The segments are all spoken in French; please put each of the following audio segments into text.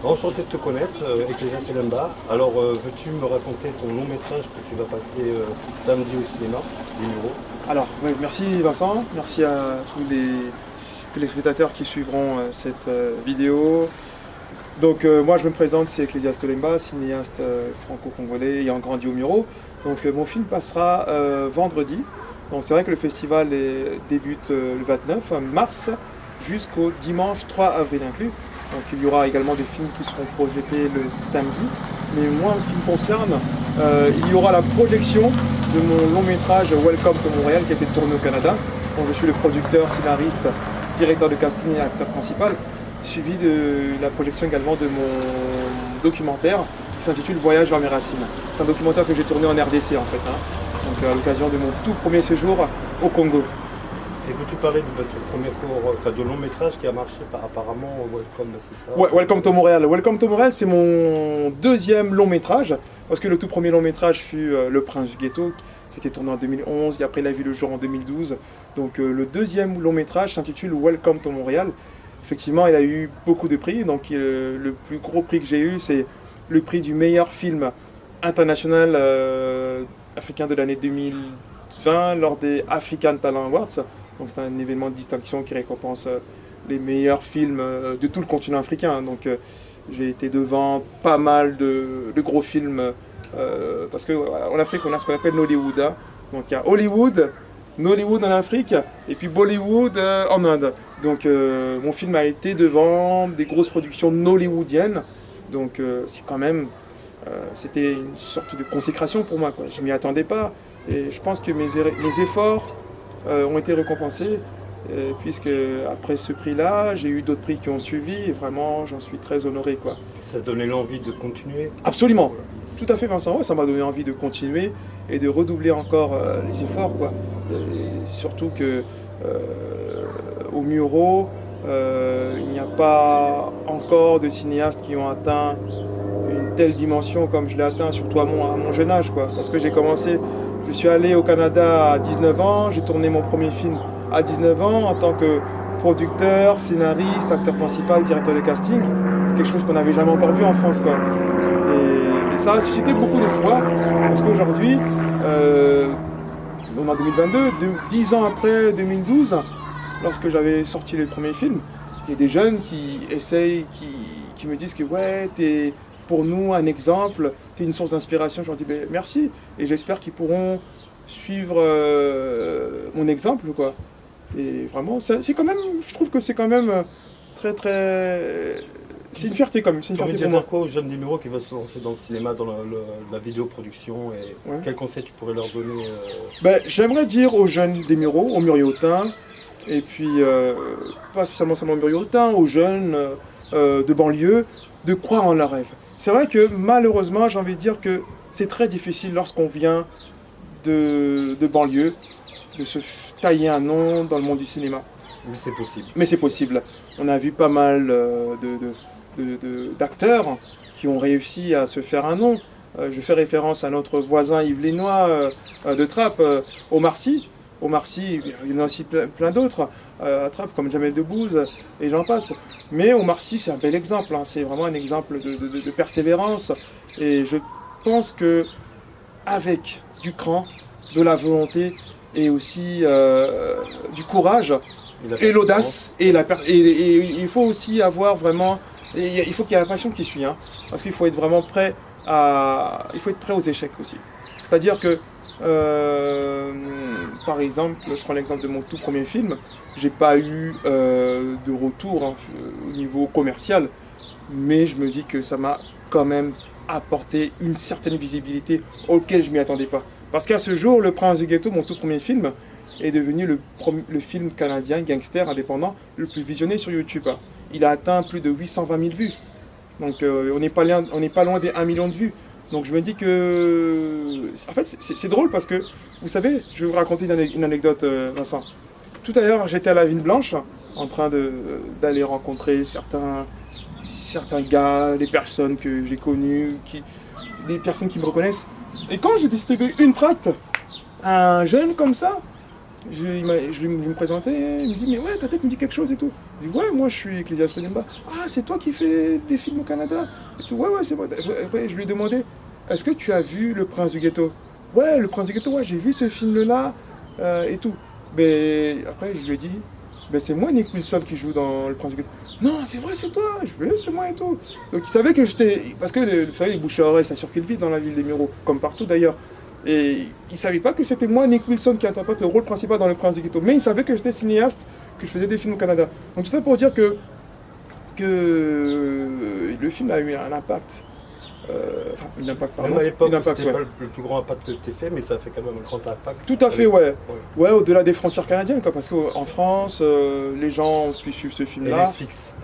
Enchanté de te connaître, Eklésia Selemba. Alors, veux-tu me raconter ton long métrage que tu vas passer samedi au cinéma, des Mureaux? Alors, ouais, merci Vincent, merci à tous les téléspectateurs qui suivront cette vidéo. Donc moi je me présente, c'est Eklésia Stolemba, cinéaste franco-congolais ayant grandi au Muro. Donc mon film passera vendredi. Donc c'est vrai que le festival débute le 29 mars jusqu'au dimanche 3 avril inclus. Donc il y aura également des films qui seront projetés le samedi. Mais moi en ce qui me concerne, il y aura la projection de mon long métrage Welcome to Montréal qui a été tourné au Canada. Donc je suis le producteur, scénariste, directeur de casting et acteur principal, suivi de la projection également de mon documentaire qui s'intitule Voyage vers mes racines. C'est un documentaire que j'ai tourné en RDC en fait, donc à l'occasion de mon tout premier séjour au Congo. Et veux-tu parler de votre premier cours, de long métrage qui a marché apparemment au Welcome, c'est ça? Ouais, Welcome to Montréal. Welcome to Montréal, c'est mon deuxième long métrage, parce que le tout premier long métrage fut Le Prince du Ghetto, c'était tourné en 2011, et après il a vu le jour en 2012. Donc le deuxième long métrage s'intitule Welcome to Montréal. Effectivement, il a eu beaucoup de prix, donc le plus gros prix que j'ai eu, c'est le prix du meilleur film international africain de l'année 2020 lors des African Talent Awards. Donc c'est un événement de distinction qui récompense les meilleurs films de tout le continent africain. Donc j'ai été devant pas mal de gros films parce qu'en Afrique on a ce qu'on appelle Nollywood. Donc il y a Hollywood, Nollywood en Afrique et puis Bollywood en Inde. Donc mon film a été devant des grosses productions nollywoodiennes. Donc c'est quand même, c'était une sorte de consécration pour moi, quoi. Je m'y attendais pas et je pense que mes efforts ont été récompensés, puisque après ce prix-là, j'ai eu d'autres prix qui ont suivi, et vraiment, j'en suis très honoré, quoi. Ça a donné l'envie de continuer? Absolument, tout à fait Vincent, ouais, ça m'a donné envie de continuer et de redoubler encore les efforts, quoi. Et surtout que au Muro, il n'y a pas encore de cinéastes qui ont atteint une telle dimension comme je l'ai atteint, surtout à mon jeune âge, quoi. Parce que je suis allé au Canada à 19 ans, j'ai tourné mon premier film à 19 ans en tant que producteur, scénariste, acteur principal, directeur de casting. C'est quelque chose qu'on n'avait jamais encore vu en France, quoi. Et ça a suscité beaucoup d'espoir, parce qu'aujourd'hui, on est en 2022, 10 ans après 2012, lorsque j'avais sorti le premier film, il y a des jeunes qui essayent, qui me disent que ouais, t'es pour nous un exemple, tu es une source d'inspiration. Je leur dis ben, merci et j'espère qu'ils pourront suivre mon exemple, quoi. Et vraiment, c'est quand même, je trouve que c'est quand même très très, c'est une fierté quand même, c'est une fierté pour moi. Dire quoi aux jeunes des Mureaux qui veulent se lancer dans le cinéma, dans la vidéoproduction et Ouais. quels conseils tu pourrais leur donner Ben, j'aimerais dire aux jeunes des Mureaux, aux Muriotins, et puis pas spécialement seulement aux Muriotins, aux jeunes de banlieue, de croire en leurs rêves. C'est vrai que malheureusement, j'ai envie de dire que c'est très difficile lorsqu'on vient de banlieue de se tailler un nom dans le monde du cinéma. Mais c'est possible. Mais c'est possible. On a vu pas mal d'acteurs qui ont réussi à se faire un nom. Je fais référence à notre voisin Yves Lénois de Trappes, Omar Sy. Omar Sy, il y en a aussi plein d'autres à Trappes, comme Jamel Debbouze, et j'en passe. Mais Omar Sy, c'est un bel exemple, c'est vraiment un exemple de persévérance. Et je pense que avec du cran, de la volonté et aussi du courage et l'audace, et il faut aussi avoir vraiment, il faut qu'il y ait la passion qui suit, parce qu'il faut être vraiment prêt il faut être prêt aux échecs aussi. C'est-à-dire que par exemple, je prends l'exemple de mon tout premier film, j'ai pas eu de retour au niveau commercial, mais je me dis que ça m'a quand même apporté une certaine visibilité auquel je m'y attendais pas. Parce qu'à ce jour, Le Prince du Ghetto, mon tout premier film, est devenu le film canadien gangster indépendant le plus visionné sur YouTube. Il a atteint plus de 820 000 vues. Donc on n'est pas loin des 1 million de vues. Donc je me dis que, en fait, c'est drôle parce que, vous savez, je vais vous raconter une anecdote, Vincent. Tout à l'heure, j'étais à la Vigne Blanche, en train d'aller rencontrer certains gars, des personnes que j'ai connues, des personnes qui me reconnaissent. Et quand j'ai distribué une tract à un jeune comme ça, je me présentais, il me dit mais ouais, ta tête me dit quelque chose et tout. Je dis, ouais, moi je suis Ecclesiastes Limba. Ah, c'est toi qui fais des films au Canada? Et tout, ouais, ouais, c'est moi. Après, je lui ai demandé, est-ce que tu as vu Le Prince du Ghetto? Ouais, Le Prince du Ghetto, ouais, j'ai vu ce film-là et tout. Mais après, je lui ai dit, ben, c'est moi Nick Wilson qui joue dans Le Prince du Ghetto. Non, c'est vrai, c'est toi. Je fais, c'est moi et tout. Donc il savait que j'étais. Parce que, vous savez, les bouche à oreille, ça circule vite dans la ville des Mureaux, comme partout d'ailleurs. Et il savait pas que c'était moi, Nick Wilson, qui interprète le rôle principal dans Le Prince du Ghetto. Mais il savait que j'étais cinéaste, que je faisais des films au Canada. Donc tout ça pour dire que le film a eu un impact. Enfin, un impact, pardon. Même à l'époque, Un impact, c'était ouais. pas le plus grand impact que tu as fait, mais ça a fait quand même un grand impact. Tout à fait, Avec- ouais. Ouais, au-delà des frontières canadiennes, quoi, parce qu'en France, les gens ont pu suivre ce Et film-là. Netflix.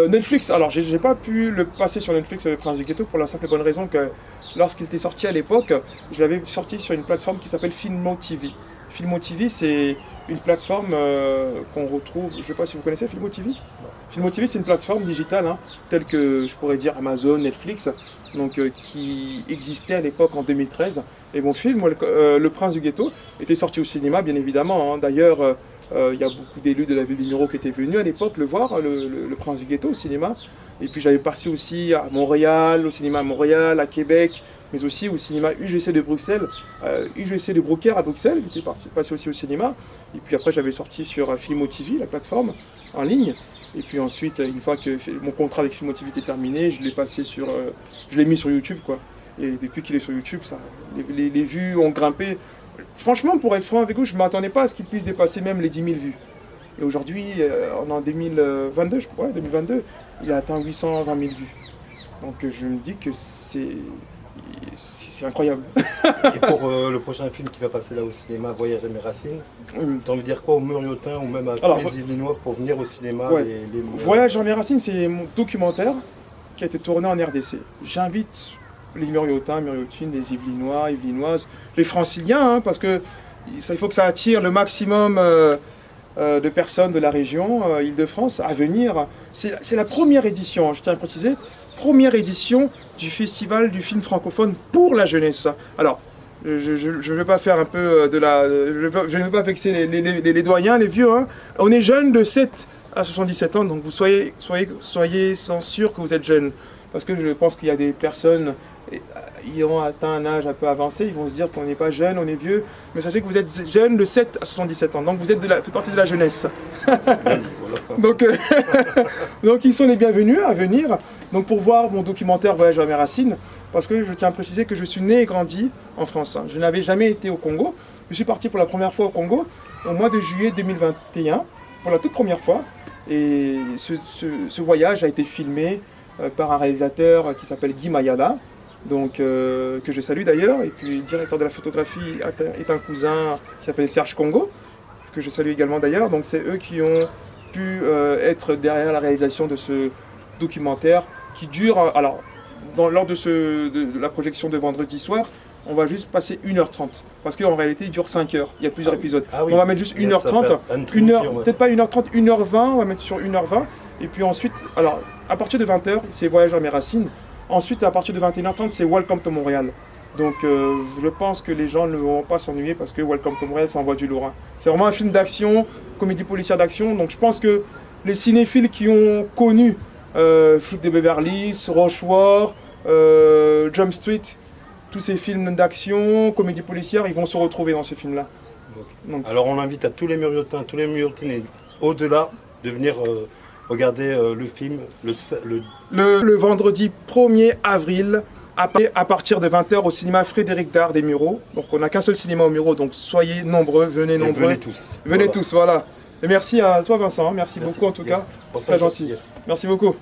Netflix, alors j'ai pas pu le passer sur Netflix, Le Prince du Ghetto, pour la simple et bonne raison que lorsqu'il était sorti à l'époque, je l'avais sorti sur une plateforme qui s'appelle Filmo TV. Filmo TV, c'est une plateforme qu'on retrouve, je sais pas si vous connaissez Filmo TV. Filmo TV, c'est une plateforme digitale, hein, telle que je pourrais dire Amazon, Netflix, donc qui existait à l'époque en 2013. Et mon film, Le Prince du Ghetto, était sorti au cinéma, bien évidemment. Hein. D'ailleurs, il y a beaucoup d'élus de la ville des Mureaux qui étaient venus à l'époque le voir, le Prince du Ghetto au cinéma. Et puis j'avais passé aussi à Montréal, au cinéma à Montréal, à Québec, mais aussi au cinéma UGC de Bruxelles, UGC de Brocaire à Bruxelles, qui était passé aussi au cinéma. Et puis après j'avais sorti sur Filmo TV, la plateforme, en ligne. Et puis ensuite, une fois que mon contrat avec Filmo TV était terminé, je l'ai passé sur, je l'ai mis sur YouTube, quoi. Et depuis qu'il est sur YouTube, ça, les vues ont grimpé. Franchement, pour être franc avec vous, je ne m'attendais pas à ce qu'il puisse dépasser même les 10 000 vues. Et aujourd'hui, on est en 2022, je crois, 2022, il a atteint 820 000 vues. Donc je me dis que c'est incroyable. Et pour le prochain film qui va passer là au cinéma, Voyage à mes racines, t'as envie de dire quoi aux Muriotins ou même à Alors, tous les Illinois pour venir au cinéma ouais. les Voyage à mes racines, c'est mon documentaire qui a été tourné en RDC. J'invite les Muriotins, Muriotines, les Yvelinois, Yvelinoises, les Franciliens, hein, parce que il faut que ça attire le maximum de personnes de la région Île-de-France à venir. C'est la première édition, je tiens à préciser, première édition du Festival du film francophone pour la jeunesse. Alors, je ne vais pas faire un peu de la... Je ne vais pas vexer les doyens, les vieux. Hein. On est jeunes de 7 à 77 ans, donc vous soyez sans sûr que vous êtes jeunes. Parce que je pense qu'il y a des personnes qui ont atteint un âge un peu avancé, ils vont se dire qu'on n'est pas jeune, on est vieux. Mais sachez que vous êtes jeunes de 7 à 77 ans, donc vous faites partie de la jeunesse. Donc, donc ils sont les bienvenus à venir donc pour voir mon documentaire Voyage à mes racines, parce que je tiens à préciser que je suis né et grandi en France. Je n'avais jamais été au Congo. Je suis parti pour la première fois au Congo au mois de juillet 2021, pour la toute première fois. Et ce voyage a été filmé par un réalisateur qui s'appelle Guy Mayada, donc, que je salue d'ailleurs. Et puis le directeur de la photographie est un cousin qui s'appelle Serge Congo, que je salue également d'ailleurs. Donc c'est eux qui ont pu être derrière la réalisation de ce documentaire qui dure, alors lors de la projection de vendredi soir, on va juste passer 1h30, parce qu'en réalité il dure 5 heures, il y a plusieurs épisodes. Ah oui. On va mettre juste 1h30, peut-être pas 1h30, 1h20, on va mettre sur 1h20, et puis ensuite, alors à partir de 20h, c'est Voyage à mes racines, ensuite à partir de 21h30, c'est Welcome to Montréal. Donc je pense que les gens ne vont pas s'ennuyer, parce que Welcome to Montréal, ça envoie du lourd. Hein. C'est vraiment un film d'action, comédie policière d'action, donc je pense que les cinéphiles qui ont connu Flic de Beverly Hills, Rochefort, Jump Street, tous ces films d'action, comédie policière, ils vont se retrouver dans ce film-là. Donc. Alors on invite à tous les Muriotins, tous les Muriotines et au-delà de venir regarder le film le vendredi 1er avril à partir de 20h au cinéma Frédéric Dard des Mureaux. Donc on n'a qu'un seul cinéma aux Mureaux, donc soyez nombreux, venez nombreux. Venez tous. Venez voilà. Tous, voilà. Et merci à toi Vincent, merci beaucoup en tout cas. Très gentil. Merci beaucoup.